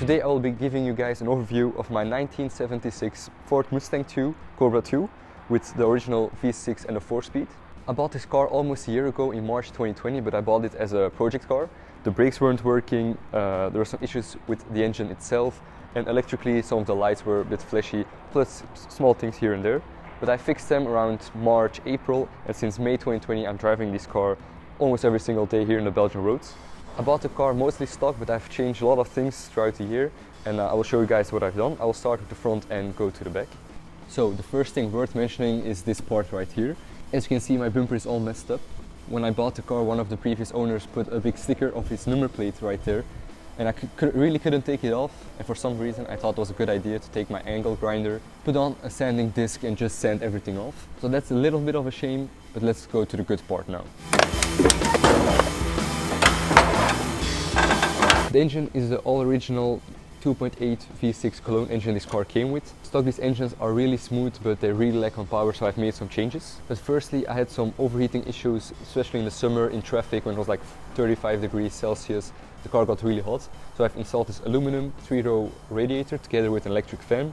Today I will be giving you guys an overview of my 1976 Ford Mustang 2 Cobra 2 with the original V6 and a 4-speed. I bought this car almost a year ago in March 2020, but I bought it as a project car. The brakes weren't working, there were some issues with the engine itself, and electrically some of the lights were a bit flashy, plus small things here and there. But I fixed them around March, April, and since May 2020 I'm driving this car almost every single day here in the Belgian roads. I bought the car mostly stock, but I've changed a lot of things throughout the year, and I will show you guys what I've done. I will start with the front and go to the back. So the first thing worth mentioning is this part right here. As you can see, my bumper is all messed up. When I bought the car, one of the previous owners put a big sticker of his number plate right there, and I really couldn't take it off, and for some reason I thought it was a good idea to take my angle grinder, put on a sanding disc and just sand everything off. So that's a little bit of a shame, but let's go to the good part now. The engine is the all-original 2.8 V6 Cologne engine this car came with. Stock these engines are really smooth, but they really lack on power, so I've made some changes. But firstly, I had some overheating issues, especially in the summer in traffic when it was like 35 degrees Celsius. The car got really hot, so I've installed this aluminum 3-row radiator together with an electric fan.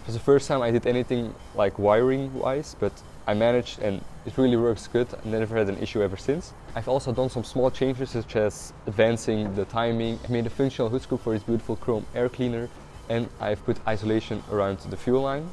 It was the first time I did anything like wiring wise, but I managed and it really works good. I never had an issue ever since. I've also done some small changes, such as advancing the timing. I made a functional hood scoop for this beautiful chrome air cleaner, and I've put isolation around the fuel line,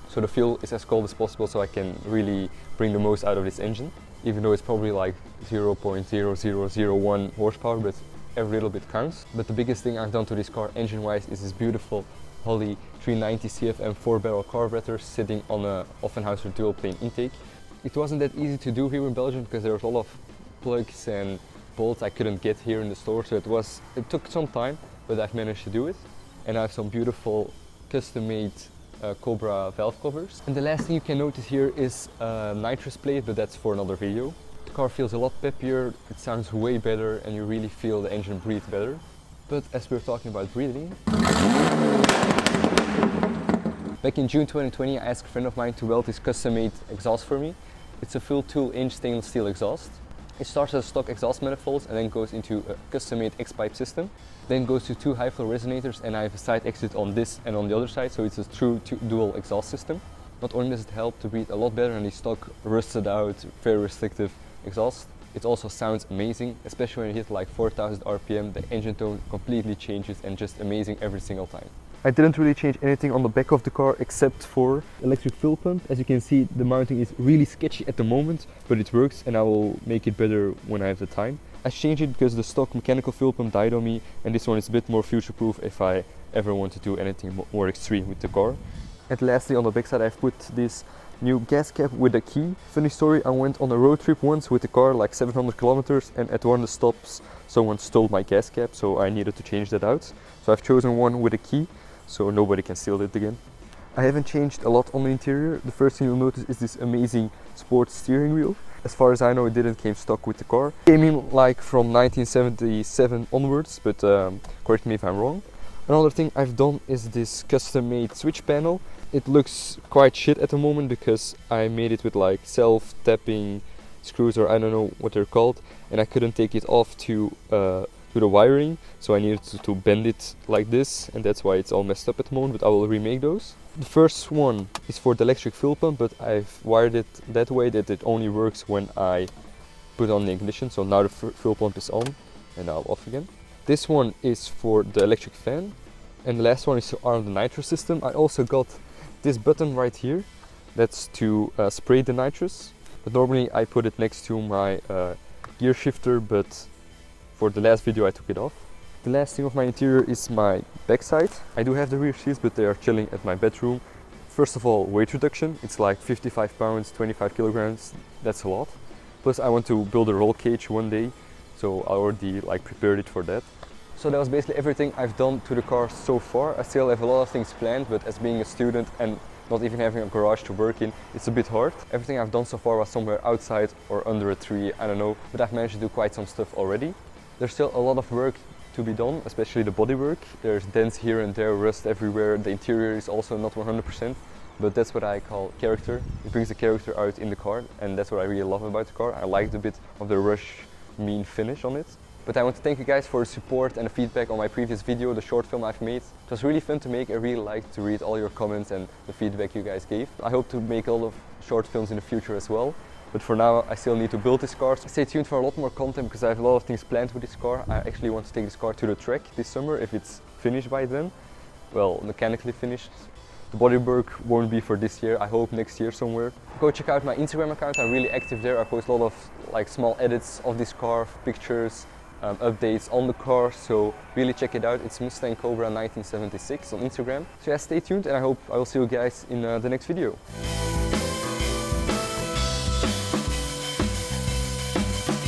so the fuel is as cold as possible, so I can really bring the most out of this engine, even though it's probably like 0.0001 horsepower, but every little bit counts. But the biggest thing I've done to this car engine wise is this beautiful Holley 390 CFM 4-barrel carburetor sitting on a Offenhauser Dual Plane intake. It wasn't that easy to do here in Belgium because there was a lot of plugs and bolts I couldn't get here in the store, so it took some time, but I've managed to do it. And I have some beautiful custom-made Cobra valve covers. And the last thing you can notice here is a nitrous plate, but that's for another video. The car feels a lot peppier, it sounds way better, and you really feel the engine breathe better. But as we're talking about breathing, back in June 2020 I asked a friend of mine to weld this custom-made exhaust for me. It's a full 2-inch stainless steel exhaust. It starts as stock exhaust manifolds and then goes into a custom-made X-pipe system. Then goes to 2 high-flow resonators, and I have a side exit on this and on the other side, so it's a true dual exhaust system. Not only does it help to breathe a lot better than the stock rusted out, very restrictive exhaust, it also sounds amazing, especially when you hit like 4000 RPM, the engine tone completely changes and just amazing every single time. I didn't really change anything on the back of the car except for electric fuel pump. As you can see, the mounting is really sketchy at the moment, but it works and I will make it better when I have the time. I changed it because the stock mechanical fuel pump died on me, and this one is a bit more future-proof if I ever want to do anything more extreme with the car. And lastly, on the back side I've put this new gas cap with a key. Funny story, I went on a road trip once with the car, like 700 kilometers, and at one of the stops someone stole my gas cap, so I needed to change that out. So I've chosen one with a key, so nobody can steal it again. I haven't changed a lot on the interior. The first thing you'll notice is this amazing sports steering wheel. As far as I know, it didn't came stock with the car. It came in like from 1977 onwards, but correct me if I'm wrong. Another thing I've done is this custom-made switch panel. It looks quite shit at the moment because I made it with like self-tapping screws, or I don't know what they're called, and I couldn't take it off to the wiring, so I needed to bend it like this, and that's why it's all messed up at the moment, but I will remake those. The first one is for the electric fuel pump, but I've wired it that way that it only works when I put on the ignition, so now the fuel pump is on and now off again. This one is for the electric fan, and the last one is to arm the nitrous system. I also got this button right here, that's to spray the nitrous, but normally I put it next to my gear shifter, but for the last video I took it off. The last thing of my interior is my backside. I do have the rear seats, but they are chilling at my bedroom. First of all, weight reduction. It's like 55 pounds, 25 kilograms, that's a lot. Plus I want to build a roll cage one day, so I already like prepared it for that. So that was basically everything I've done to the car so far. I still have a lot of things planned, but as being a student and not even having a garage to work in, it's a bit hard. Everything I've done so far was somewhere outside or under a tree, I don't know, but I've managed to do quite some stuff already. There's still a lot of work to be done, especially the bodywork. There's dents here and there, rust everywhere. The interior is also not 100%, but that's what I call character. It brings the character out in the car, and that's what I really love about the car. I like the bit of the rush, mean finish on it. But I want to thank you guys for the support and the feedback on my previous video, the short film I've made. It was really fun to make. I really liked to read all your comments and the feedback you guys gave. I hope to make a lot of short films in the future as well. But for now, I still need to build this car. Stay tuned for a lot more content because I have a lot of things planned with this car. I actually want to take this car to the track this summer if it's finished by then. Well, mechanically finished. The body work won't be for this year, I hope next year somewhere. Go check out my Instagram account, I'm really active there. I post a lot of small edits of this car, pictures, updates on the car, so really check it out. It's Mustang Cobra 1976 on Instagram. So yeah, stay tuned and I hope I will see you guys in the next video.